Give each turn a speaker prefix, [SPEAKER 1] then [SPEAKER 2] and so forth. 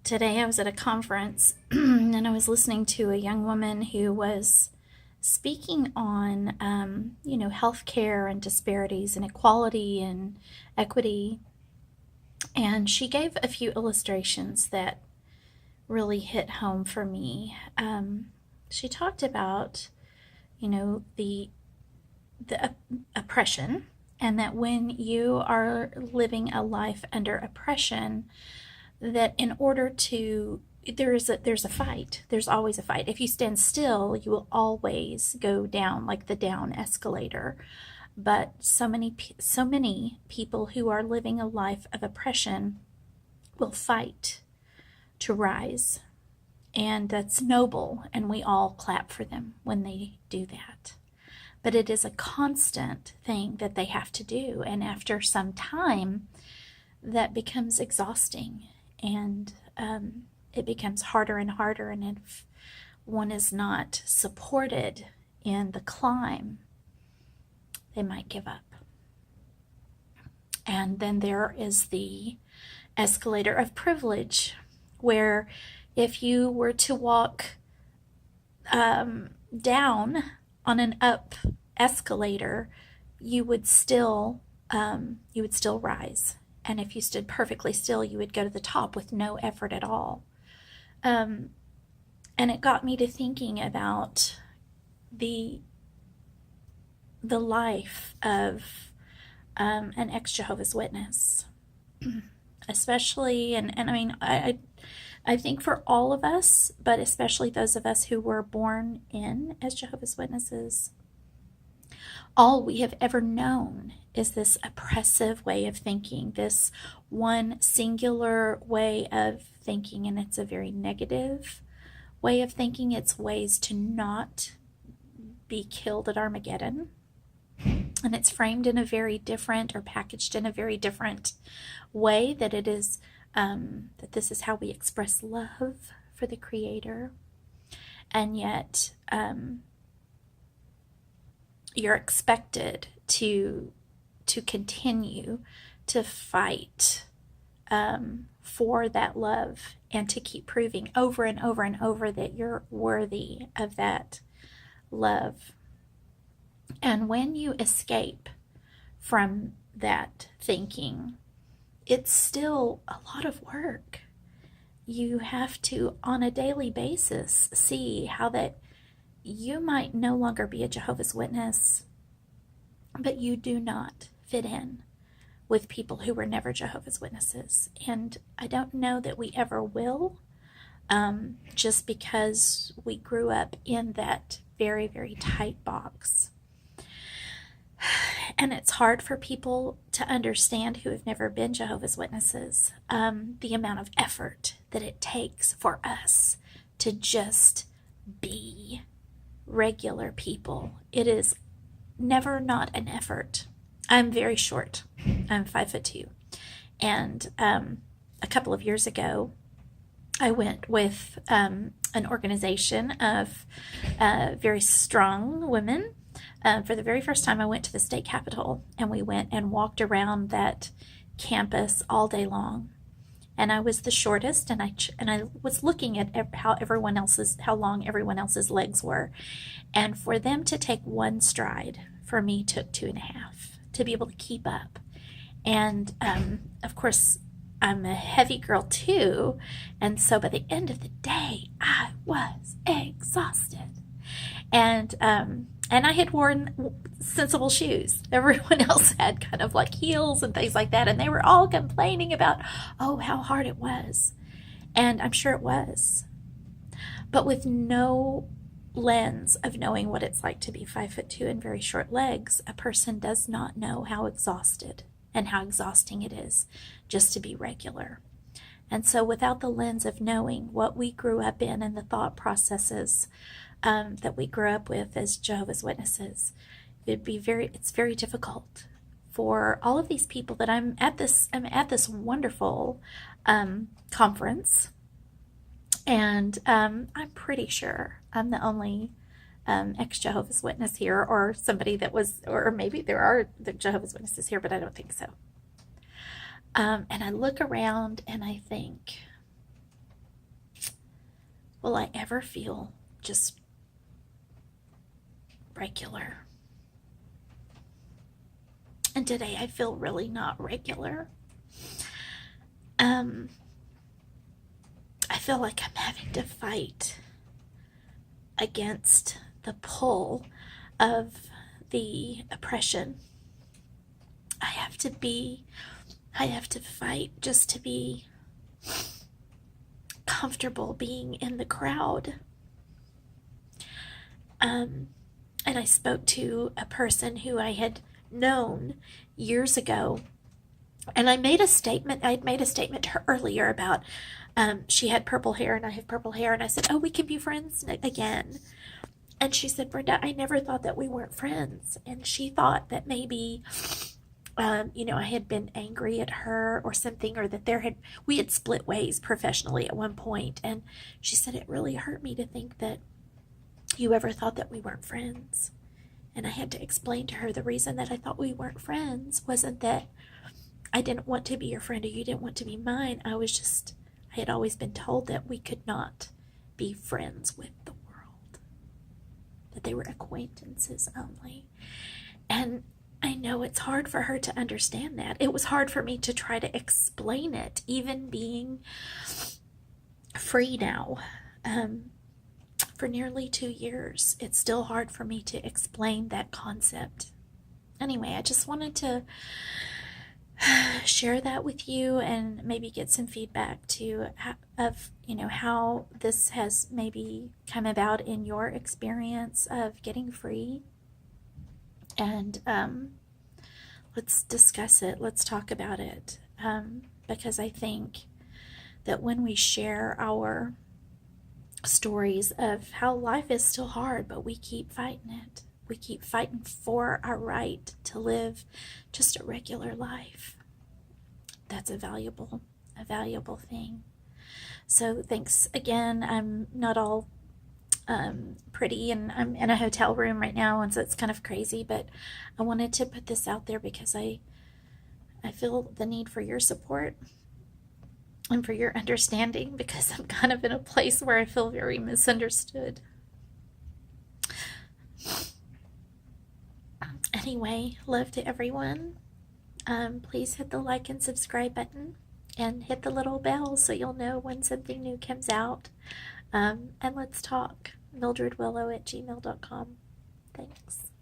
[SPEAKER 1] Today I was at a conference and I was listening to a young woman who was speaking on, healthcare and disparities and equality and equity. And she gave a few illustrations that really hit home for me. She talked about, the oppression, and that when you are living a life under oppression, that in order to there's a fight. There's always a fight. If you stand still, you will always go down like the down escalator. But so many people who are living a life of oppression will fight to rise. And that's noble, and we all clap for them when they do that. But it is a constant thing that they have to do, and after some time, that becomes exhausting, and it becomes harder and harder, and if one is not supported in the climb, they might give up. And then there is the escalator of privilege, where if you were to walk down on an up escalator, you would still rise. And if you stood perfectly still, you would go to the top with no effort at all. And it got me to thinking about the life of an ex-Jehovah's Witness, especially, and I mean, I think for all of us, but especially those of us who were born in as Jehovah's Witnesses, all we have ever known is this oppressive way of thinking, this one singular way of thinking, and it's a very negative way of thinking. It's ways to not be killed at Armageddon. And it's framed in a very different, or packaged in a very different way, that it is, that this is how we express love for the Creator. And yet, you're expected to continue to fight for that love, and to keep proving over and over and over that you're worthy of that love. And when you escape from that thinking, it's still a lot of work. You have to, on a daily basis, see how that you might no longer be a Jehovah's Witness, but you do not fit in with people who were never Jehovah's Witnesses. And I don't know that we ever will, just because we grew up in that very, very tight box. And it's hard for people to understand who have never been Jehovah's Witnesses, the amount of effort that it takes for us to just be regular people. It is never not an effort. I'm very short. I'm 5'2". And a couple of years ago, I went with an organization of very strong women. For the very first time, I went to the state capitol, and we went and walked around that campus all day long. And I was the shortest, and I was looking at how long everyone else's legs were. And for them to take one stride, for me took 2.5 to be able to keep up. And of course, I'm a heavy girl too, and so by the end of the day, I was exhausted. And I had worn sensible shoes. Everyone else had kind of like heels and things like that, and they were all complaining about, oh, how hard it was. And I'm sure it was. But with no lens of knowing what it's like to be 5'2" and very short legs, a person does not know how exhausted and how exhausting it is just to be regular. And so without the lens of knowing what we grew up in and the thought processes that we grew up with as Jehovah's Witnesses, it's very difficult for all of these people that I'm at this wonderful conference, and I'm pretty sure I'm the only ex-Jehovah's Witness here, or somebody that was, or maybe there are the Jehovah's Witnesses here, but I don't think so. And I look around and I think, will I ever feel just regular. And today I feel really not regular. I feel like I'm having to fight against the pull of the oppression. I have to fight just to be comfortable being in the crowd. And I spoke to a person who I had known years ago, and I made a statement. I'd made a statement to her earlier about she had purple hair and I have purple hair, and I said, "Oh, we can be friends again." And she said, "Brenda, I never thought that we weren't friends." And she thought that maybe, I had been angry at her or something, or that we had split ways professionally at one point. And she said, "It really hurt me to think that you ever thought that we weren't friends." And I had to explain to her the reason that I thought we weren't friends wasn't that I didn't want to be your friend or you didn't want to be mine. I had always been told that we could not be friends with the world, that they were acquaintances only. And I know it's hard for her to understand that. It was hard for me to try to explain it, even being free now. For nearly 2 years, it's still hard for me to explain that concept. Anyway, I just wanted to share that with you and maybe get some feedback of how this has maybe come about in your experience of getting free. And let's discuss it. Let's talk about it. Because I think that when we share our stories of how life is still hard, but we keep fighting it. We keep fighting for our right to live just a regular life. That's a valuable thing. So thanks again. I'm not all pretty, and I'm in a hotel room right now, and so it's kind of crazy, but I wanted to put this out there because I feel the need for your support and for your understanding, because I'm kind of in a place where I feel very misunderstood. Anyway, love to everyone. Please hit the like and subscribe button and hit the little bell so you'll know when something new comes out. And let's talk. MildredWillow@gmail.com. Thanks.